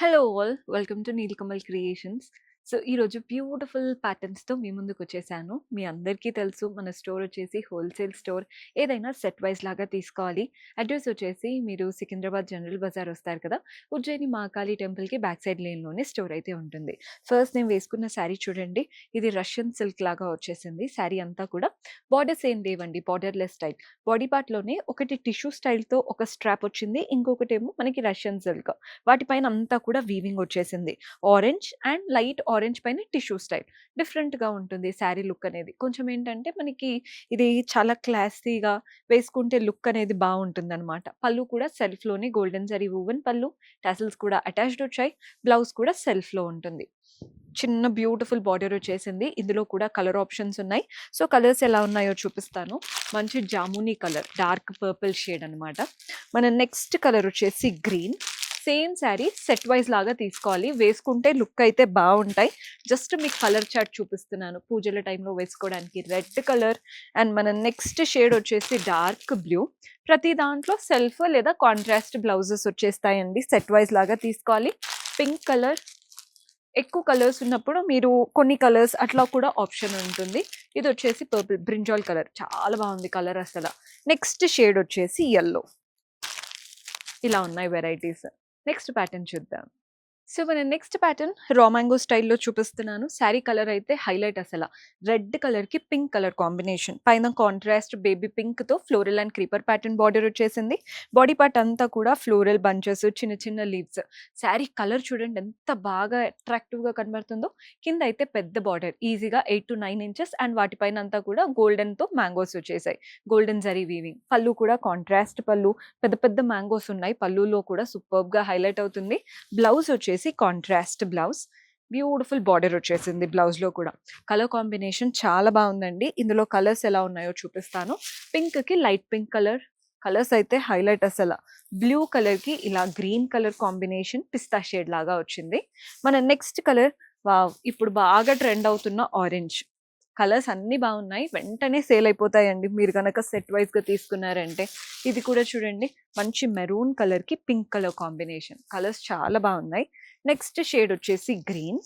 Hello all. Welcome to Neelakamal creations. So, ఈరోజు beautiful ప్యాటర్న్స్‌తో మీ ముందుకొచ్చేసాను. మీ అందరికీ తెలుసు మన స్టోర్ వచ్చేసి హోల్‌సేల్ స్టోర్. ఏదైనా సెట్ వైస్ లాగా తీసుకోవాలి. అడ్రెస్ వచ్చేసి మీరు సికింద్రాబాద్ జనరల్ బజార్ వస్తారు కదా! ఉజ్జయిని మహాకాళి టెంపుల్‌కి బ్యాక్ సైడ్ లేన్‌లోనే స్టోర్ అయితే ఉంటుంది. ఫస్ట్ నేను వేసుకున్న శారీ చూడండి. ఇది రష్యన్ సిల్క్ లాగా వచ్చేసింది. శారీ అంతా కూడా బార్డర్స్ ఏం లేవండి. Borderless style. బాడీ పార్ట్‌లోనే ఒకటి టిష్యూ స్టైల్‌తో ఒక స్ట్రాప్ వచ్చింది. ఇంకొకటేమో మనకి రష్యన్ సిల్క్. వాటి పైన అంతా కూడా వీవింగ్ వచ్చేసింది. ఆరెంజ్ అండ్ లైట్ ఆరెంజ్ పైన టిష్యూ స్టైల్. డిఫరెంట్‌గా ఉంటుంది శారీ లుక్ అనేది. కొంచెం ఏంటంటే మనకి ఇది చాలా క్లాసీగా వేసుకుంటే లుక్ అనేది బావుంటుందనమాట. పళ్ళు కూడా సెల్ఫ్‌లోనే గోల్డెన్ జరీ వువెన్ పళ్ళు. టాసిల్స్ కూడా అటాచ్డ్ వచ్చాయి. బ్లౌజ్ కూడా సెల్ఫ్‌లో ఉంటుంది. చిన్న బ్యూటిఫుల్ బార్డర్ వచ్చేసింది. ఇందులో కూడా కలర్ ఆప్షన్స్ ఉన్నాయి. సో, కలర్స్ ఎలా ఉన్నాయో చూపిస్తాను. మంచి jamuni colour, dark purple shade అనమాట. మన నెక్స్ట్ కలర్ వచ్చేసి green. Same sari set wise లాగా తీసుకోవాలి. వేసుకుంటే లుక్ అయితే బావుంటాయి. జస్ట్ మీకు కలర్ చార్ట్ చూపిస్తున్నాను. పూజల టైంలో వేసుకోవడానికి రెడ్ కలర్ అండ్ మన నెక్స్ట్ షేడ్ వచ్చేసి డార్క్ బ్లూ. ప్రతి దాంట్లో సెల్ఫ్ లేదా కాంట్రాస్ట్ బ్లౌజెస్ వచ్చేస్తాయండి. సెట్ వైస్ లాగా తీసుకోవాలి. పింక్ కలర్, ఎక్కువ కలర్స్ ఉన్నప్పుడు మీరు కొన్ని కలర్స్ అట్లా కూడా ఆప్షన్ ఉంటుంది. ఇదొచ్చేసి పర్పుల్ బ్రింజాల్ కలర్. చాలా బావుంది కలర్ అసల. నెక్స్ట్ షేడ్ వచ్చేసి యెల్లో. ఇలా ఉన్నాయి వెరైటీస్. నెక్స్ట్ ప్యాటర్న్ చూద్దాం. సో, మన నెక్స్ట్ ప్యాటర్న్ రా మ్యాంగో స్టైల్‌లో చూపిస్తున్నాను. శారీ కలర్ అయితే హైలైట్ అసల. రెడ్ కలర్‌కి పింక్ కలర్ కాంబినేషన్. పైన కాంట్రాస్ట్ బేబీ పింక్‌తో floral and creeper pattern border వచ్చేసింది. బాడీ పార్ట్ అంతా కూడా ఫ్లోరల్ బంచెస్, చిన్న చిన్న లీవ్స్. శారీ కలర్ చూడండి ఎంత బాగా అట్రాక్టివ్‌గా కనబడుతుందో. కింద అయితే పెద్ద బార్డర్. ఈజీగా 8-9 ఇంచెస్ అండ్ వాటిపైన అంతా కూడా గోల్డెన్‌తో మ్యాంగోస్ వచ్చేసాయి. Golden zari weaving. పళ్ళు కూడా కాంట్రాస్ట్ పళ్ళు. పెద్ద పెద్ద మ్యాంగోస్ ఉన్నాయి. పళ్ళులో కూడా సూపర్బ్‌గా హైలైట్ అవుతుంది. బ్లౌజ్ వచ్చేసి కాంట్రాస్ట్ బ్లౌజ్. బ్యూటిఫుల్ బార్డర్ వచ్చేసింది బ్లౌజ్‌లో కూడా. కలర్ కాంబినేషన్ చాలా బావుందండి. ఇందులో కలర్స్ ఎలా ఉన్నాయో చూపిస్తాను. పింక్‌కి లైట్ పింక్ కలర్. కలర్స్ అయితే హైలైట్ అసల. బ్లూ కలర్‌కి ఇలా గ్రీన్ కలర్ కాంబినేషన్ పిస్తా షేడ్ లాగా వచ్చింది. మన నెక్స్ట్ కలర్ వావ్! ఇప్పుడు బాగా ట్రెండ్ అవుతున్న ఆరెంజ్. కలర్స్ అన్నీ బావున్నాయి. వెంటనే సేల్ అయిపోతాయండి మీరు గనక సెట్ వైస్‌గా తీసుకున్నారంటే. ఇది కూడా చూడండి మంచి మెరూన్ కలర్‌కి పింక్ కలర్ కాంబినేషన్. కలర్స్ చాలా బావున్నాయి. నెక్స్ట్ షేడ్ వచ్చేసి గ్రీన్.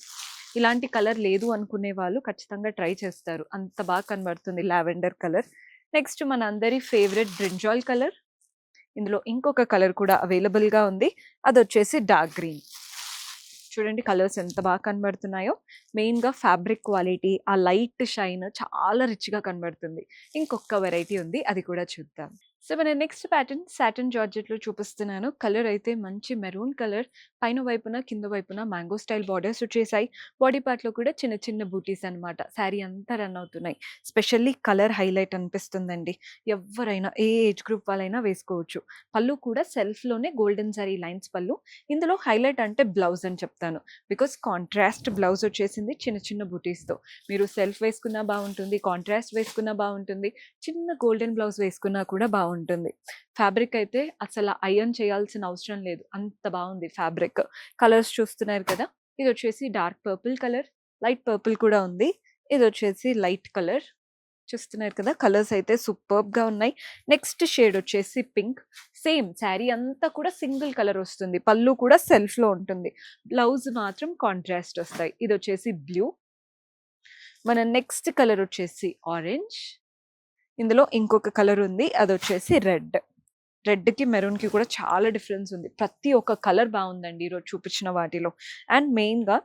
ఇలాంటి కలర్ లేదు అనుకునే వాళ్ళు ఖచ్చితంగా ట్రై చేస్తారు. అంత బాగా కనబడుతుంది లావెండర్ కలర్. నెక్స్ట్ మనందరి ఫేవరెట్ బ్రింజాల్ కలర్. ఇందులో ఇంకొక కలర్ కూడా అవైలబుల్‌గా ఉంది. అదొచ్చేసి డార్క్ గ్రీన్. చూడండి కలర్స్ ఎంత బాగా కనబడుతున్నాయో. మెయిన్‌గా ఫ్యాబ్రిక్ క్వాలిటీ, ఆ లైట్ షైన్ చాలా రిచ్‌గా కనబడుతుంది. ఇంకొక వెరైటీ ఉంది. అది కూడా చూద్దాం. సో, మన నెక్స్ట్ ప్యాటర్న్ సాటిన్ జార్జెట్‌లో చూపిస్తున్నాను. కలర్ అయితే మంచి మెరూన్ కలర్. పైన వైపున, కింద వైపున మ్యాంగో స్టైల్ బార్డర్స్ వచ్చేసాయి. బాడీ పార్ట్‌లో కూడా చిన్న చిన్న బూటీస్ అన్నమాట. శారీ అంతా రన్ అవుతున్నాయి. స్పెషల్లీ కలర్ హైలైట్ అనిపిస్తుందండి. ఎవ్వరైనా ఏ ఏజ్ గ్రూప్ వాళ్ళైనా వేసుకోవచ్చు. పళ్ళు కూడా సెల్ఫ్‌లోనే గోల్డెన్ జరీ లైన్స్ పళ్ళు. ఇందులో హైలైట్ అంటే బ్లౌజ్ అని చెప్తాను. బికాస్ కాంట్రాస్ట్ బ్లౌజ్ వచ్చేసింది చిన్న చిన్న బూటీస్‌తో. మీరు సెల్ఫ్ వేసుకున్నా బావుంటుంది. కాంట్రాస్ట్ వేసుకున్నా బావుంటుంది. చిన్న గోల్డెన్ బ్లౌజ్ వేసుకున్నా కూడా బావుంటుంది. ఫ్యాబ్రిక్ అయితే అసల అయర్న్ చేయాల్సిన అవసరం లేదు. అంత బావుంది ఫ్యాబ్రిక్. కలర్స్ చూస్తున్నారు కదా! ఇదొచ్చేసి dark purple colour, light purple కూడా ఉంది. ఇదొచ్చేసి లైట్ కలర్. చూస్తున్నారు కదా! కలర్స్ అయితే సూపర్బ్‌గా ఉన్నాయి. నెక్స్ట్ షేడ్ వచ్చేసి పింక్. సేమ్ శారీ అంతా కూడా సింగిల్ కలర్ వస్తుంది. పళ్ళు కూడా సెల్ఫ్‌లో ఉంటుంది. బ్లౌజ్ మాత్రం కాంట్రాస్ట్ వస్తాయి. ఇదొచ్చేసి బ్లూ. మన నెక్స్ట్ కలర్ వచ్చేసి ఆరెంజ్. ఇందులో ఇంకొక కలర్ ఉంది. అదొచ్చేసి రెడ్. రెడ్‌కి, మెరూన్‌కి కూడా చాలా డిఫరెన్స్ ఉంది. ప్రతి ఒక్క కలర్ బావుందండి ఈరోజు చూపించిన వాటిలో. అండ్ మెయిన్‌గా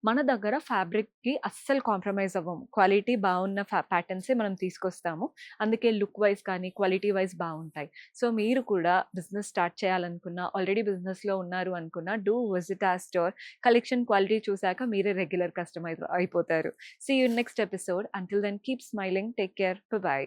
మన దగ్గర ఫ్యాబ్రిక్‌కి అస్సలు కాంప్రమైజ్ అవ్వము. క్వాలిటీ బావున్న ప్యాటర్న్సే మనం తీసుకొస్తాము. అందుకే లుక్ వైస్ కానీ, క్వాలిటీ వైస్ బావుంటాయి. సో, మీరు కూడా బిజినెస్ స్టార్ట్ చేయాలనుకున్నా, ఆల్రెడీ బిజినెస్‌లో ఉన్నారు అనుకున్నా, do visit our store. Collection, quality చూసాక మీరే రెగ్యులర్ కస్టమర్ అయిపోతారు. See you in next episode. Until then keep smiling. Take care. Bye by.